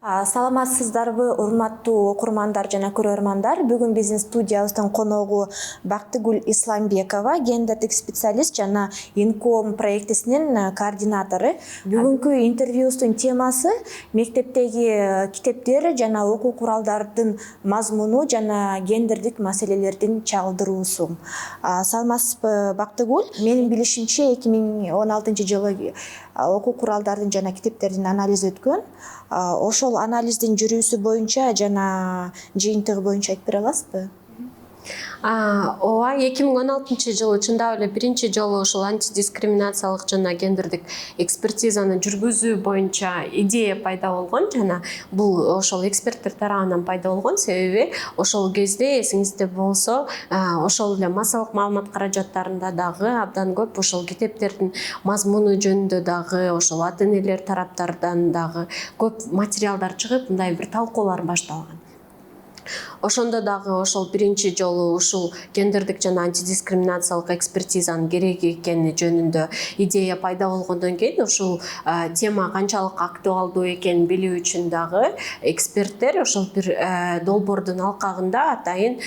Саламатсыздарбы, урматтуу окурмандар жана көрөрмандар. Бүгүн биздин студиябыздын коногу Бактыгүл Исламбекова, гендердик специалист жана Инком проектисинин координатору. Бүгүнкү интервьюбуздун темасы мектептеги китептер жана окуу куралдардын мазмуну жана гендердик маселелердин чагылдыруусу. Саламатсызбы, Бактыгүл? Менин билишимче 2016-жылы окуу куралдардын жана китептердин анализи өткөн. Ошол анализдин жүрүүсү боюнча жана жыйынтыгы боюнча айтып бере аласызбы? Ооба, 2016-жылы чындап эле биринчи жолу ошол антидискриминациялык жана гендердик экспертизаны жүргүзүү боюнча идея пайда болгон жана бул ошол эксперттер тарабынан пайда болгон. Себеби ошол кезде эсиңизде болсо, ошол эле массалык маалымат каражаттарында дагы абдан көп ошол китептердин мазмуну жөнүндө дагы ошол ата-энелер тараптардан дагы көп материалдар чыгып, мындай бир талкуулар башталган. Ошондо дагы ошол биринчи жолу ушул гендердик жана антидискриминациялык экспертизанын кереги экени жөнүндө идея пайда болгондон кийин ушул тема канчалык актуалдуу экенин билүү үчүн дагы эксперттер ошол бир долбоордун алкагында атайын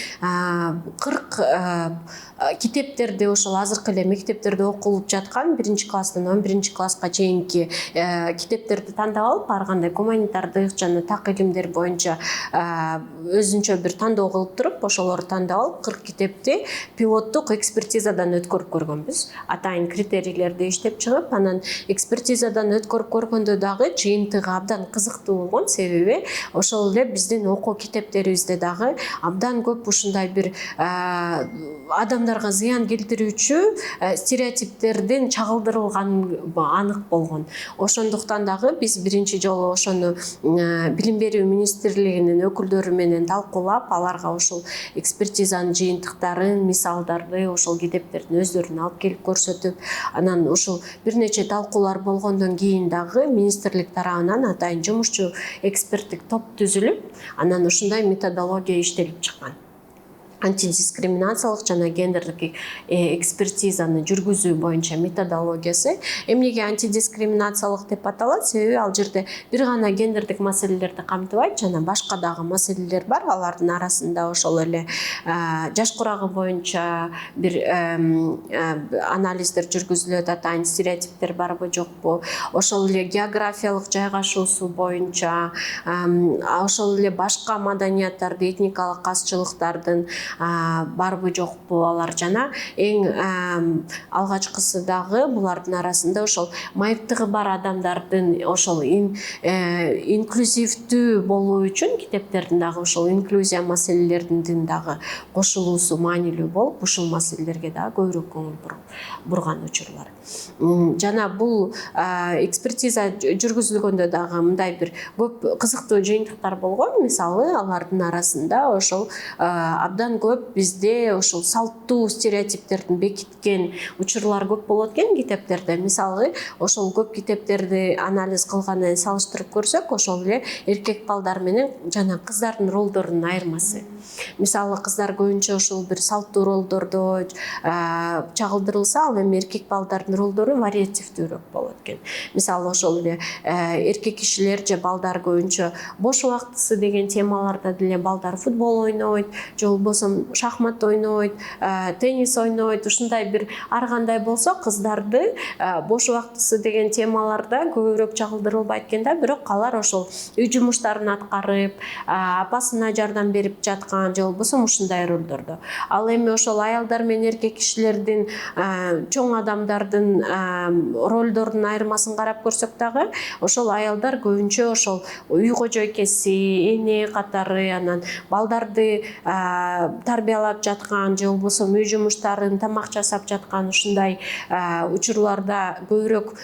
40 китептерди ошол азыркы эле мектептерде окулуп жаткан 1-класстан 11-класска чейинки китептерди тандап алып, ар кандай гуманитардык жана так илимдер боюнча өзүнчө бир тандоо кылып туруп, ошолорду тандап алып 40 китепти пилоттук экспертизадан өткөрүп көргөнбүз. Атайын критерийлерди иштеп чыгып, анан экспертизадан өткөрүп көргөндө дагы жыйынтыгы абдан кызыктуу болгон. Себеби ошол эле биздин окуу китептерибизде дагы абдан көп ушундай бир адамдарга зыян келтирүүчү стереотиптердин чагылдырылганы анык болгон. Ошондуктан дагы биз биринчи жолу ошону билим берүү министрлигинин өкүлдөрү менен талкуулап, аларга ошол экспертизанын жыйынтыктарын, мисалдарды ошол китептердин өздөрүн алып келип көрсөтүп, анан ошол бир нече талкуулар болгондон кийин дагы министрлик тарабынан атайын жумушчу эксперттик топ түзүлүп, анан ушундай методология иштелип чыккан. Антидискриминациялык жана гендердик экспертизаны жүргүзүү боюнча методологиясы. Эмнеге антидискриминациялык деп аталат? Себеби ал жерде бир гана гендердик маселелерди камтыбайт, жана башка дагы маселелер бар. Алардын арасында ошол эле жаш курагы боюнча бир анализдер жүргүзүлөт, атайын стереотиптер барбы жокпу, ошол эле географиялык жайгашуусу боюнча, ошол эле башка маданияттарды, этникалык азчылыктардын барбы жокпу алар, жана эң алгачкысы дагы булардын арасында ошол майыптыгы бар адамдардын ошол инклюзивдүү болуу үчүн китептердин дагы ошол инклюзия маселелеринин дагы кошулуусу маанилүү болуп, ушул маселелерге дагы көбүрөөк көңүл бурган учурлар. Жана бул экспертиза жүргүзүлгөндө дагы мындай бир көп кызыктуу жыйынтыктар болгон. Мисалы, алардын арасында ошол абдан көп бизде ошол салттуу стереотиптердин бекиткен учурлар көп болот экен китептерде. Мисалы, ошол көп китептерди анализ кылгандан салыштырып көрсөк, ошол эле эркек балдар менен жана кыздардын ролдорунун айырмасы. Мисалы, кыздар көбүнчө ошол бир салттуу ролдордо чагылдырылса, ал эми эркек балдардын ролдору вариативдүүрөөк болот экен. Мисалы, ошол эле эркек кишилер же балдар көбүнчө бош убактысы деген темаларда деле балдар футбол ойнойт, же болбосо шахмат ойнойт, теннис ойнойт. Ушундай бир ар кандай болсо, кыздарды бош убактысы деген темаларда көбүрөөк чагылдырылбайт экен да, бирок алар ошол үй жумуштарын аткарып, апасына жардам берип жаткан, же болбосо ушундай ролдордо. Ал эми ошол аялдар менен эркек кишилердин, чоң адамдардын ролдорунун айырмасын карап көрсөк дагы, ошол аялдар көбүнчө ошол үй кожойкеси, эне катары, анан балдарды тарбиялап жаткан, же болбосо үй жумуштарын, тамак жасап жаткан ушундай учурларда көбүрөөк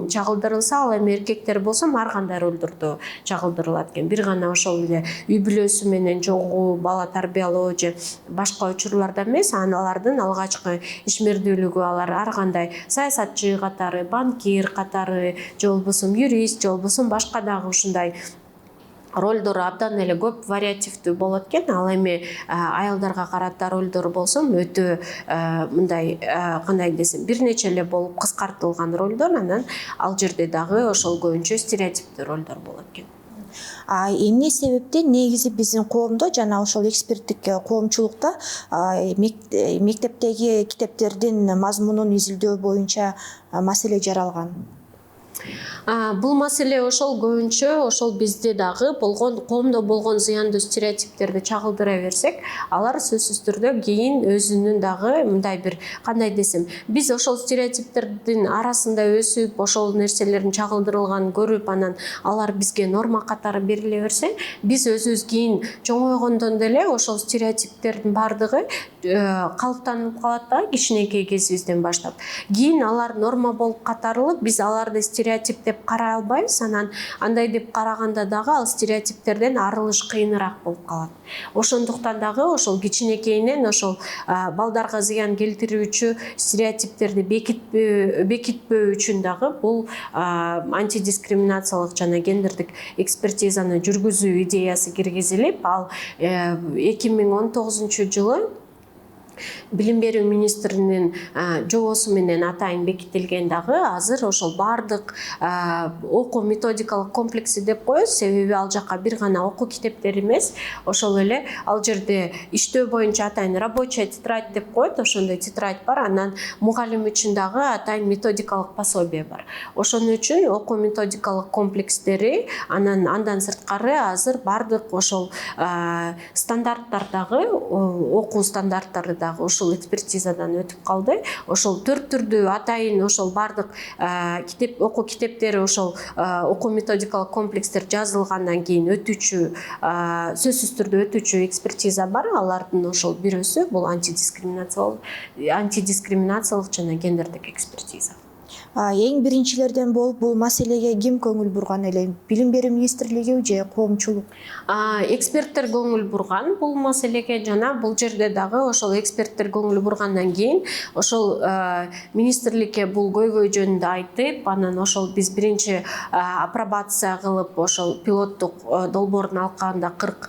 чагылдырылса, ал эми эркектер болсо ар кандай ролдордо чагылдырылат экен. Бир гана ошол эле үй бүлөсү менен чогуу, бала тарбиялоо же башка учурларда эмес, алардын алгачкы ишмердүүлүгү алар ар кандай саясатчы катары, банкир катары, же болбосо юрист, же болбосо башка дагы ушундай ролдору абдан эле көп вариативдүү болот экен. Ал эми аялдарга карата ролдору болсо өтө мындай кандай десем, бир нече эле болуп кыскартылган ролдор, анан ал жерде дагы ошол көбүнчө стереотиптүү ролдор болот экен. Эмне себептен негизи биздин коомдо жана ошол эксперттик коомчулукта мектептеги китептердин мазмунун изилдөө боюнча маселе жаралган? Бул маселе ошол көбүнчө ошол бизде дагы болгон коомдо болгон зыяндуу стереотиптерди чагылдыра берсек, алар сөзсүз түрдө кийин өзүнүн дагы мындай бир кандай десем, биз ошол стереотиптердин арасында өсүп, ошол нерселердин чагылдырылганын көрүп, анан алар бизге норма катары бериле берсе, биз өзүбүз кийин чоңойгондон деле ошол стереотиптердин баардыгы калыптанып калат да, кичинекей кезибизден баштап. Кийин алар норма болуп катарылып, биз аларды стереотип деп карай албайбыз, анан андай деп караганда дагы ал стереотиптерден арылыш кыйыныраак болуп калат. Ошондуктан дагы ошол кичинекейинен ошол балдарга зыян келтирүүчү стереотиптерди бекитпөө үчүн дагы бул антидискриминациялык жана гендердик экспертизаны жүргүзүү идеясы киргизилип, ал 2019 жылы Билим берүү министринин жобосу менен атайын бекитилген дагы. Азыр ошол бардык окуу методикалык комплекси деп коебуз, себеби ал жакка бир гана окуу китептери эмес, ошол эле ал жерде иштөө боюнча атайын рабочая тетрадь деп коет, ошондой тетрадь бар, анан мугалим үчүн дагы атайын методикалык пособие бар. Ошон үчүн окуу методикалык комплекстери, андан сырткары азыр бардык ошол стандарттар дагы, окуу стандарттары дагы ошол экспертизадан өтүп калды. Ошол 4 түрдүү атайын ошол бардык окуу китептери, ошол окуу методикалык комплекстер жазылгандан кийин өтүүчү, сөзсүз түрдө өтүүчү экспертиза бар. Алардын ошол бирөөсү бул антидискриминациялык жана гендердик экспертиза. Эң биринчилерден болуп бул маселеге ким көңүл бурган эле? Билим берүү министрлиги же коомчулук? Эксперттер көңүл бурган бул маселеге, жана бул жерде дагы ошол эксперттер көңүл бургандан кийин ошол министрликке бул көйгөй жөнүндө айтып, анан ошол биз биринчи апробация кылып, ошол пилоттук долбоордун алкагында 40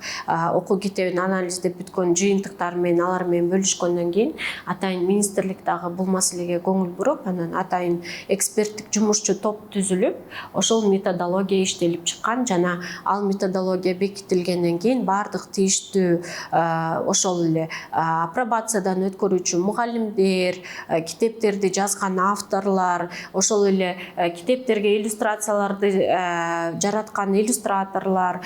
окуу китебин анализдеп бүткөн жыйынтыктар менен алар менен бөлүшкөндөн кийин атайын министрлик дагы бул маселеге көңүл буруп, анан атайын эксперттик жумушчу топ түзүлүп, ошол методология иштелип чыккан, жана ал методология бекитилгенден кийин бардык тийиштүү ошол эле апробациядан өткөрүүчү мугалимдер, китептерди жазган авторлар, ошол эле китептерге иллюстрацияларды жараткан иллюстраторлор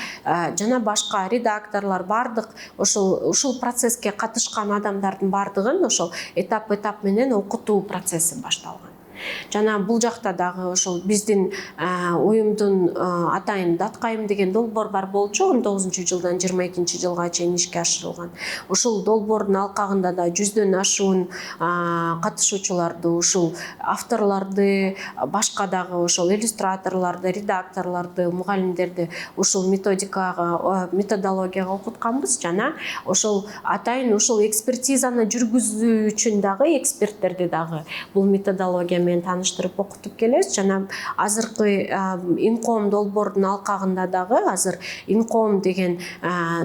жана башка редакторлор, бардык ушул процесске катышкан адамдардын бардыгын ошол этап менен окутуу процесси башталган. Жана бул жакта дагы ошол биздин уюмдун атайын Даткайым деген долбоор бар болчу, 19 жылдан 22 жылга чейин ишке ашырылган. Ушул долбоордун алкагында да 100дөн ашуун катышуучуларды, ушул авторлорду, башка дагы ошол иллюстраторлорду, редакторлорду, мугалимдерди ушул методологияга окутканбыз, жана ошол атайын ушул экспертизаны жүргүзүү үчүн дагы эксперттерди дагы бул методология менен тааныштырып окутуп келебиз. Жана азыркы инком долбоордун алкагында дагы азыр инком деген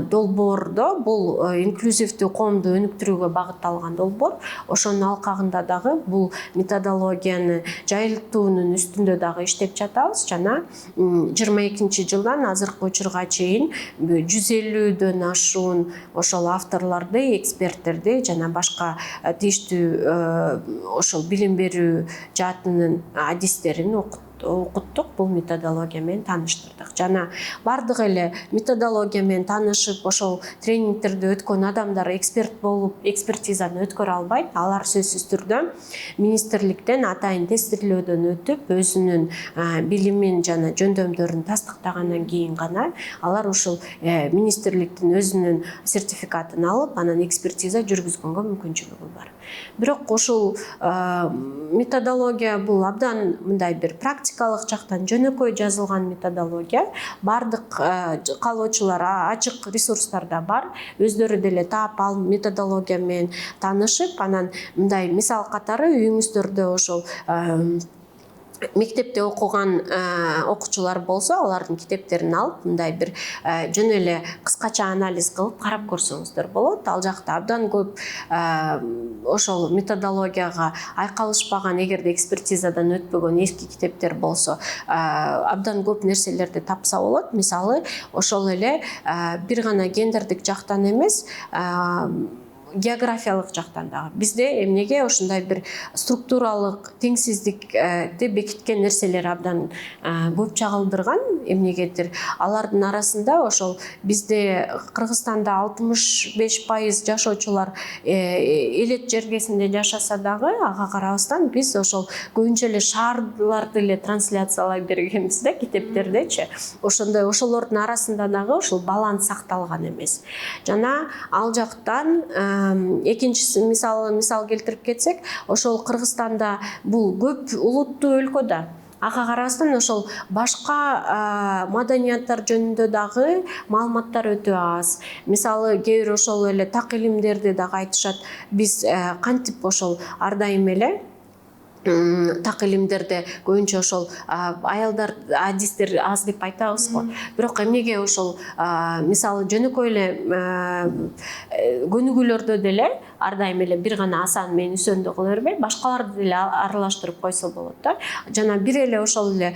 долбоордо бул инклюзивдүү коомду өнүктүрүүгө багытталган долбоор. Ошонун алкагында дагы бул методологияны жайылтуунун үстүндө дагы иштеп жатабыз, жана 22 жылдан азыркы учурга чейин 150дөн ашуун ошол авторлорду, эксперттерди жана башка тийиштүү ошол билим берүү жаатынын адистерин окуттук, бул методология менен тааныштырдык. Жана бардык эле методология менен таанышып, ошол тренингтерди өткөн адамдар эксперт болуп, экспертизаны өткөрө албайт. Алар сөзсүз түрдө министрликтен атайын тестирлөөдөн өтүп, өзүнүн билимин жана жөндөмдөрүн тастыктагандан кийин гана алар ушул министрликтин өзүнүн сертификатын алып, анан экспертиза жүргүзгөнгө мүмкүнчүлүгү бар. Бирок ушул методология бул абдан мындай бир практикалык жактан жөнөкөй жазылган методология. Бардык каалоочулар ачык ресурстарда бар. Өздөрү деле таап ал методология менен таанышып, анан мындай мисал катары үйүңүздөрдө ошол мектепте окуган окуучулар болсо алардын китептерин алып мындай бир жөн эле кыскача анализ кылып карап көрсөңүздөр болот. Ал жакта абдан көп ошол методологияга айкалышпаган, эгерде экспертизадан өтпөгөн эски китептер болсо абдан көп нерселерди тапса болот. Мисалы ошол эле бир гана гендердик жактан эмес, географиялык жактан дагы бизде эмнеге ушундай бир структуралык теңсиздикти бекиткен нерселер абдан көп чагылдырган. Эмнегедир алардын арасында ошол бизде Кыргызстанда 65% жашоочулар элет жергесинде жашаса дагы ага карабастан биз ошол көбүнчө эле шаарларды эле трансляциялай бергенбиз да китептердечи. Ошондой ошолордун арасында дагы ошол баланс сакталган эмес. Жана ал жактан экинчиси мисал келтирип кетсек, ошол Кыргызстанда бул көп улуттуу өлкө да. Ага карабастан ошол башка маданияттар жөнүндө дагы маалыматтар өтө аз. Мисалы кээ бир ошол эле так илимдерди дагы айтышат. Биз кантип ошол ар дайым эле так илимдерде көбүнчө ошол аялдар адистер аз деп айтабыз го. Бирок эмнеге ошол мисалы жөнөкөй эле көнүгүүлөрдө деле ар дайым эле бир гана Асан менен Үсөндү кыла бербей, башкаларды деле аралаштырып койсо болот да. Жана бир эле ошол эле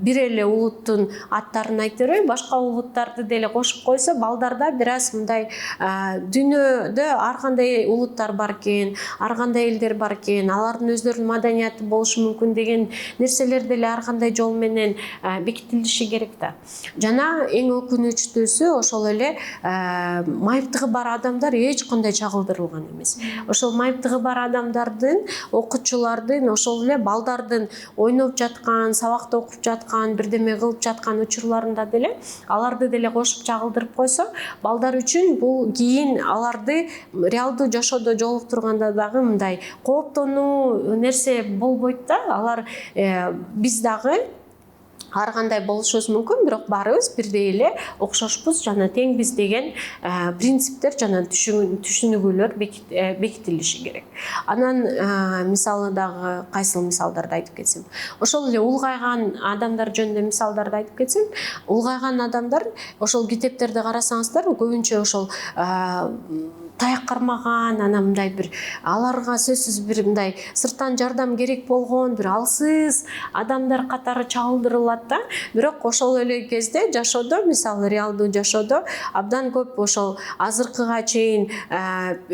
бир эле улуттун аттарын айта бербей, башка улуттарды деле кошуп койсо, балдарда бир аз мындай дүйнөдө ар кандай улуттар бар экен, ар кандай элдер бар экен, алардын өздөрүнүн маданияты болушу мүмкүн деген нерселер деле ар кандай жол менен бекитилиши керек да. Жана эң өкүнүчтүүсү ошол эле майыптыгы бар адамдар эч кандай чагылдырылган эмес. Ошол майыптыгы бар адамдардын, окуучулардын, ошол эле балдардын ойноп жаткан, сабакта окуп жаткан, бирдеме кылып жаткан учурларында деле аларды деле кошуп чагылдырып койсо, балдар үчүн бул кийин аларды реалдуу жашоодо жолуктурганда дагы мындай кооптонуу нерсе болбойт да. Алар биз дагы ар кандай болушубуз мүмкүн, бирок баарыбыз бирдей эле окшошпуз жана теңбиз деген принциптер жана түшүнүгүүлөр бекитилиши керек. Анан мисалы дагы кайсыл мисалдарды айтып кетсем, ошол эле улгайган адамдар жөнүндө мисалдарды айтып кетсем, улгайган адамдар ошол китептерди карасаңыздар көбүнчө ошол таяк кармаган, анан мындай бир аларга сөзсүз бир мындай сырттан жардам керек болгон бир алсыз адамдар катары чагылдырылат да. Бирок ошол эле кезде жашоодо, мисалы реалдуу жашоодо абдан көп ошол азыркыга чейин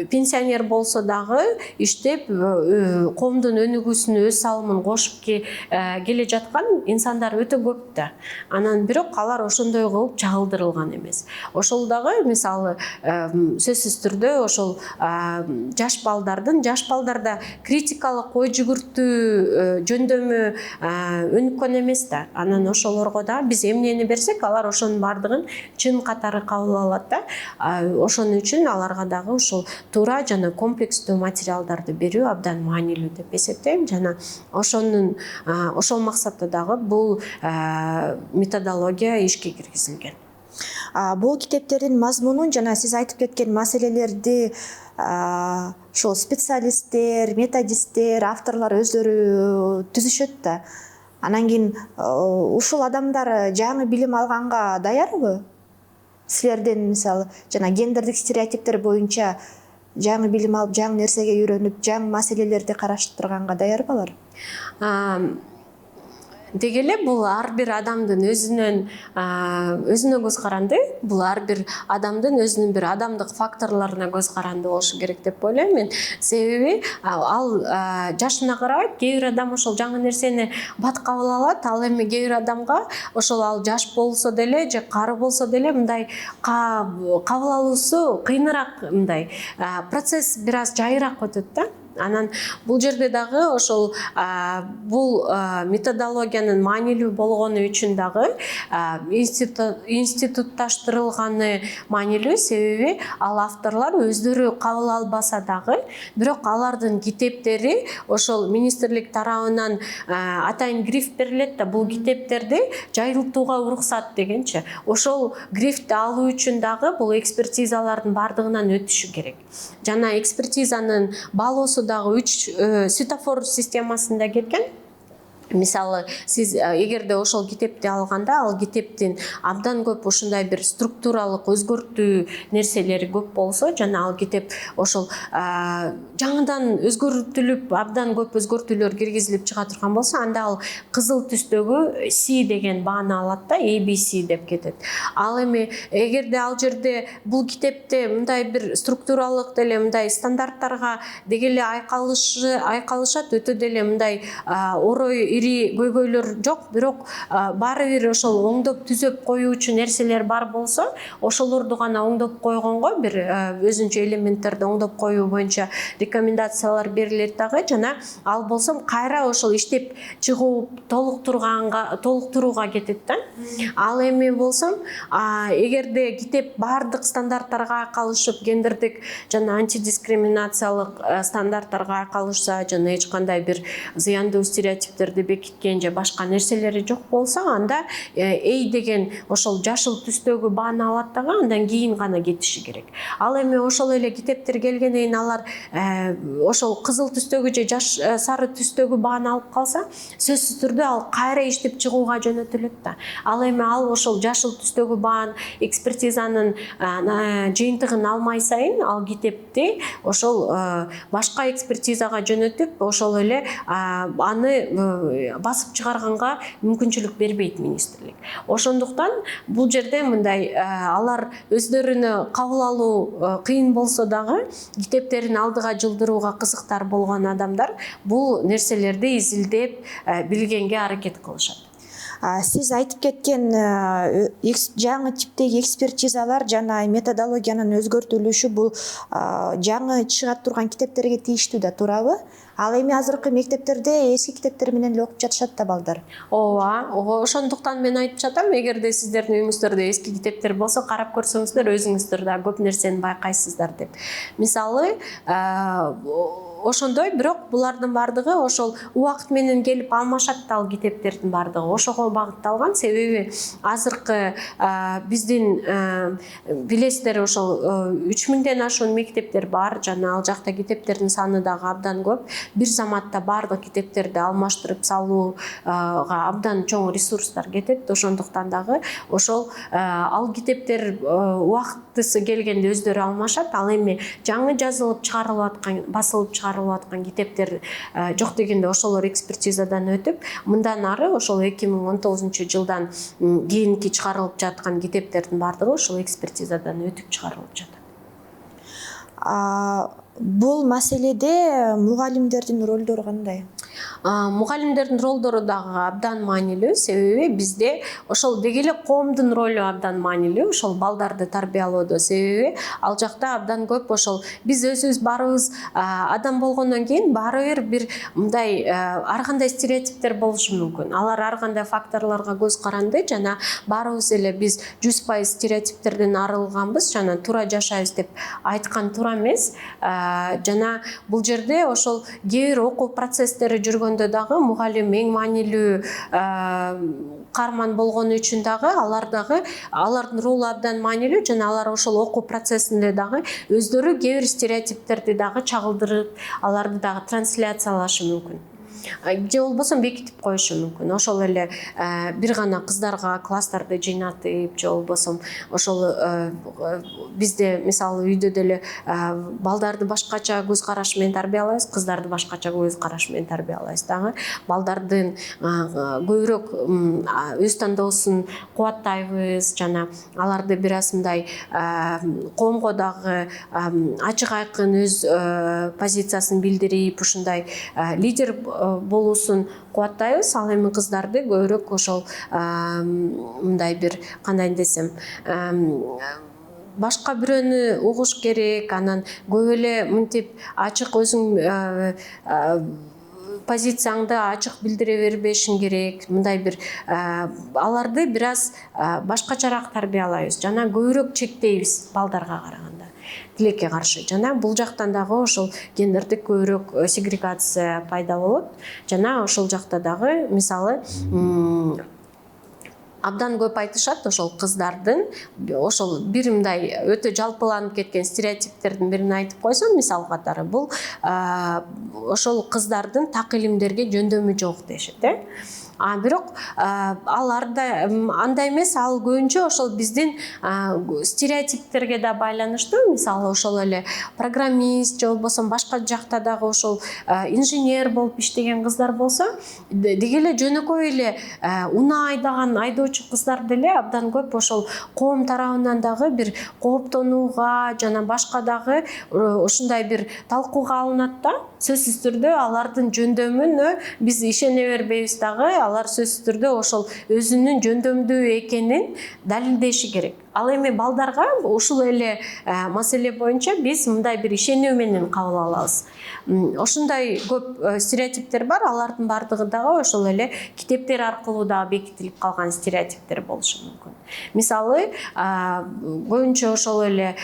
пенсионер болсо дагы иштеп коомдун өнүгүүсүнө өз салымын кошуп келе жаткан инсандар өтө көп да. Анан бирок алар ошондой кылып чагылдырылган эмес. Ошол дагы мисалы сөзсүз түрдө ошол жаш балдарда критикалык ой жүгүртүү жөндөмү өнүккөн эмес да. Анан ошолорго да биз эмнени берсек, алар ошонун бардыгын чын катары кабыл алат да. Ошон үчүн аларга дагы ошол туура жана комплекстүү материалдарды берүү абдан маанилүү деп эсептейм. Жана ошол максатта дагы бул методология ишке киргизилген. Бул китептердин мазмунун жана сиз айтып кеткен маселелерди ошол специалисттер, методисттер, авторлор өздөрү түзүшөт да. Анан кийин ушул адамдар жаңы билим алганга даярбы? Силерден мисалы жана гендердик стереотиптер боюнча жаңы билим алып, жаңы нерсеге үйрөнүп, жаңы маселелерди караштырганга даярбы алар? Деги эле бул ар бир адамдын өзүнө көз каранды, бул ар бир адамдын өзүнүн бир адамдык факторлоруна көз каранды болушу керек деп ойлойм мен. Себеби ал жашына карабайт. Кээ бир адам ошол жаңы нерсени бат кабыл алат, ал эми кээ бир адамга ошол ал жаш болсо деле же кары болсо деле мындай кабыл алуусу кыйыныраак, мындай процесс бир аз жайыраак өтөт да. Анан бул жерде дагы ошол бул методологиянын маанилүү болгону үчүн дагы институтташтырылганы маанилүү. Себеби ал авторлор өздөрү кабыл албаса дагы, бирок алардын китептери ошол министрлик тарабынан атайын гриф берилет да, бул китептерди жайылтууга уруксат дегенчи. Ошол грифти алуу үчүн дагы бул экспертизалардын бардыгынан өтүшү керек. Жана экспертизанын балоосу дагы 3 светофор системасында кеткен. Мисалы, сиз эгерде ошол китепти алганда, ал китептин абдан көп ушундай бир структуралык өзгөртүү нерселери көп болсо, жана ал китеп ошол жаңыдан өзгөртүлүп, абдан көп өзгөртүүлөр киргизилип чыга турган болсо, анда ал кызыл түстөгү C деген бааны алат да, ABC деп кетет. Ал эми эгерде ал жерде бул китепте мындай бир структуралык деле мындай стандарттарга дегеле айкалышат, өтө деле мындай орой ири көйгөйлөр жок, бирок баары бир ошол оңдоп түзөп коюучу нерселер бар болсо, ошолорду гана оңдоп койгонго бир өзүнчө элементтерди оңдоп коюу боюнча рекомендациялар берилет дагы, жана ал болсо кайра ошол иштеп чыгуу толуктурууга кетет да. Ал эми болсо, эгерде китеп баардык стандарттарга айкалышып, гендердик жана антидискриминациялык стандарттарга айкалышса, жана эч кандай бир зыяндуу стереотиптерди бекиткен же башка нерселери жок болсо, анда A деген ошол жашыл түстөгү бааны алат дагы, андан кийин гана кетиши керек. Ал эми ошол эле китептер келгенден кийин алар ошол кызыл түстөгү же сары түстөгү бааны алып калса, сөзсүз түрдө ал кайра иштеп чыгууга жөнөтүлөт да. Ал эми ал ошол жашыл түстөгү баан экспертизанын жыйынтыгын алмай сайын, ал китепти ошол башка экспертизага жөнөтүп, ошол эле аны басып чыгарганга мүмкүнчүлүк бербейт министрлик. Ошондуктан бул жерде мындай алар өздөрүнө кабыл алуу кыйын болсо дагы, китептерин алдыга жылдырууга кызыктар болгон адамдар бул нерселерди изилдеп билгенге аракет кылышат. Сиз айтып кеткен жаңы типтеги экспертизалар жана методологиянын өзгөртүлүшү бул жаңы чыга турган китептерге тийиштүү да, туурабы? Ал эми азыркы мектептерде эски китептер менен эле окуп жатышат да балдар. Ооба, ошондуктан мен айтып жатам, эгерде сиздердин үйүңүздөрдө эски китептер болсо, карап көрсөңүздөр, өзүңүздөр да көп нерсени байкайсыздар деп. Мисалы, ошондой, бирок булардын баардыгы ошол убакыт менен келип алмашат да, ал китептердин баардыгы ошого багытталган. Себеби азыркы биздин билесиздер, ошол 3000ден ашуун мектептер бар, жана ал жакта китептердин саны дагы абдан көп. Бир заматта баардык китептерди алмаштырып салууга абдан чоң ресурстар кетет. Ошондуктан дагы ошол ал китептер убактысы келгенде өздөрү алмашат. Ал эми жаңы жазылып чыгарылып аткан, басылып чыгарылып аткан китептер жок дегенде ошолор экспертизадан өтүп, мындан ары ошол 2019-жылдан кийинки чыгарылып жаткан китептердин баардыгы ошол экспертизадан өтүп чыгарылып жатат. Бул маселеде мугалимдердин ролдору кандай? Мугалимдердин ролдору дагы абдан маанилүү, себеби бизде ошол дегеле коомдун ролу абдан маанилүү, ошол балдарды тарбиялоодо. Себеби ал жакта абдан көп ошол биз өзүбүз баарыбыз адам болгондон кийин баары бир мындай ар кандай стереотиптер болушу мүмкүн. Алар ар кандай факторлорго көз каранды, жана баарыбыз эле биз 100% стереотиптерден арылганбыз, жана туура жашайбыз деп айткан туура эмес. Жана бул жерде ошол кээ бир окуу процесстери жүргөндө дагы мугалим эң маанилүү каарман болгону үчүн дагы алардын ролу абдан маанилүү, жана алар ошол окуу процессинде дагы өздөрү кээ бир стереотиптерди дагы чагылдырып, аларды дагы трансляциялашы мүмкүн. Же болбосо бекитип коюшу мүмкүн. Ошол эле бир гана кыздарга класстарды жыйнатып, же болбосо ошол бизде мисалы үйдө деле балдарды башкача көз караш менен тарбиялайбыз, кыздарды башкача көз караш менен тарбиялайбыз дагы. Балдардын көбүрөөк өз тандоосун кубаттайбыз, жана аларды бир аз мындай коомго дагы ачык айкын өз позициясын билдирип, ушундай лидер болуусун кубаттайбыз. Ал эми кыздарды көбүрөөк ошол мындай бир кандай десем, башка бирөөнү угуш керек, анан көп эле мынтип ачык өзүң позицияңды ачык билдире бербешиң керек. Мындай бир аларды бир аз башкачараак тарбиялайбыз, жана көбүрөөк чектейбиз балдарга караганда. Тилекке каршы. Жана бул жактан дагы ошол гендердик көбүрөөк сегрегация пайда болот. Жана ошол жакта дагы мисалы абдан көп айтышат ошол кыздардын ошол бир мындай өтө жалпыланып кеткен стереотиптердин бирин айтып койсом, мисал катары бул ошол кыздардын так илимдерге жөндөмү жок дешет, бирок аларда андай эмес, ал көбүнчө ошол биздин стереотиптерге да байланыштуу. Мисалы ошол эле программист же болбосо башка жакта дагы ошол инженер болуп иштеген кыздар болсо, деги эле жөнөкөй эле унаа айдаган айдоочу кыздар деле абдан көп ошол коом тарабынан дагы бир кооптонууга жана башка дагы ушундай бир талкууга алынат да. Сөзсүз түрдө алардын жөндөмүнө биз ишене бербейбиз дагы, алар сөзсүз түрдө ошол өзүнүн жөндөмдүү экенин далилдеши керек. Ал эми балдарга ушул эле маселе боюнча биз мындай бир ишенүү менен кабыл алабыз. Ошондой көп стереотиптер бар, алардын бардыгы дагы ошол эле китептер аркылуу дагы бекитилип калган стереотиптер болушу мүмкүн. Мисалы, көбүнчө ошол эле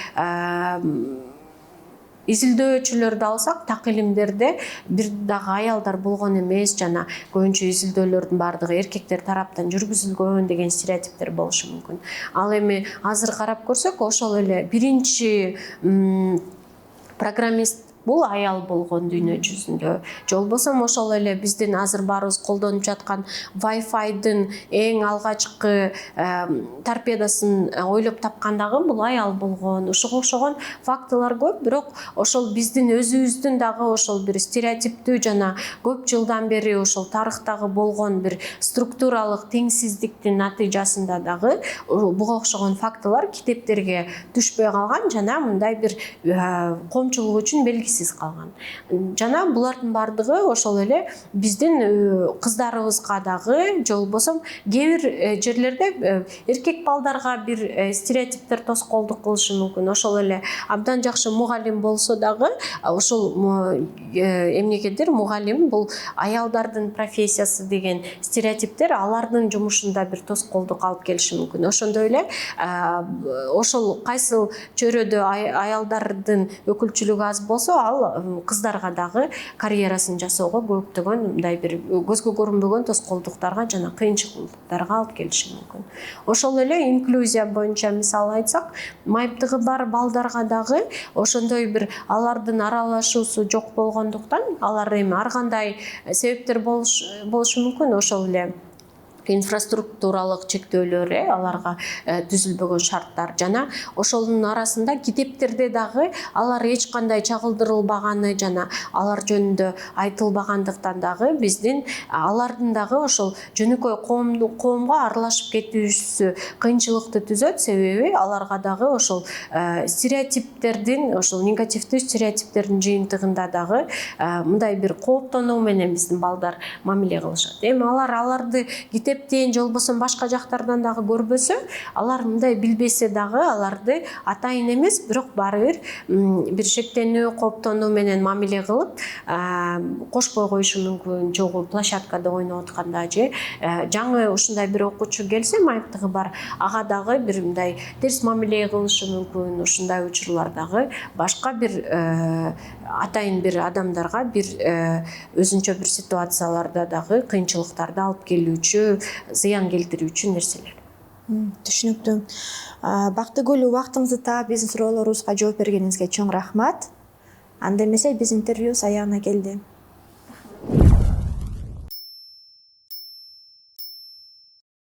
изилдөөчүлөрдү алсак, так илимдерде бир дагы аялдар болгон эмес жана көбүнчө изилдөөлөрдүн бардыгы эркектер тараптан жүргүзүлгөн деген стереотиптер болушу мүмкүн. Ал эми азыр карап көрсөк, ошол эле биринчи программист бул аял болгон дүйнө жүзүндө. Же болбосо ошол эле биздин азыр баарыбыз колдонуп жаткан Wi-Fi'дин эң алгачкы торпедасын ойлоп тапкан дагы бул аял болгон. Ушуга окшогон фактылар көп, бирок ошол биздин өзүбүздүн дагы ошол бир стереотиптүү жана көп жылдан бери ошол тарыхтагы болгон бир структуралык теңсиздиктин натыйжасында дагы буга окшогон фактылар китептерге түшпөй калган жана мындай бир коомчулук үчүн белгисиз калган. Жана булардын бардыгы ошол эле биздин кыздарыбызга дагы, же болбосо кээ бир жерлерде эркек балдарга бир стереотиптер тоскоолдук кылышы мүмкүн. Ошол эле абдан жакшы мугалим болсо дагы, ошол эмнегедир мугалим бул аялдардын профессиясы деген стереотиптер алардын жумушунда бир тоскоолдук алып келиши мүмкүн. Ошондой эле ошол кайсыл чөйрөдө аялдардын өкүлчүлүгү аз болсо, ал кыздарга дагы карьерасын жасоого көптөгөн мындай бир көзгө көрүнбөгөн тоскоолдуктарга жана кыйынчылыктарга алып келиши мүмкүн. Ошол эле инклюзия боюнча мисал айтсак, майыптыгы бар балдарга дагы ошондой бир алардын аралашуусу жок болгондуктан, алар эми ар кандай себептер болушу мүмкүн, ошол эле инфраструктуралык чектөөлөр, аларга түзүлбөгөн шарттар жана ошонун арасында китептерде дагы алар эч кандай чагылдырылбаганы жана алар жөнүндө айтылбагандыктан дагы биздин алардын дагы ошол жөнөкөй коомго аралашып кетүүсү кыйынчылыкты түзөт, себеби аларга дагы ошол стереотиптердин, ошол негативдүү стереотиптердин жыйынтыгында дагы мындай бир кооптонуу менен биздин балдар мамиле кылышат. Эми аларды китептен же болбосо башка жактардан дагы көрбөсө, алар мындай билбесе дагы аларды атайын эмес, бирок баары бир шектенүү, кооптонуу менен мамиле кылып кошпой коюшу мүмкүн. Жогу площадкада ойноп атканда же жаңы ушундай бир окуучу келсе, майыптыгы бар, ага дагы бир мындай терс мамиле кылышы мүмкүн. Ушундай учурлар дагы башка бир атайын бир адамдарга бир өзүнчө бир ситуацияларда дагы кыйынчылыктарды алып келүүчү, зыян келтирүүчү нерселер. Түшүнүктүү. Бактыгүл, убактыңызды таап биздин суроолорубузга жооп бергениңизге чоң рахмат. Анда эмесе биздин интервьюбуз аягына келди.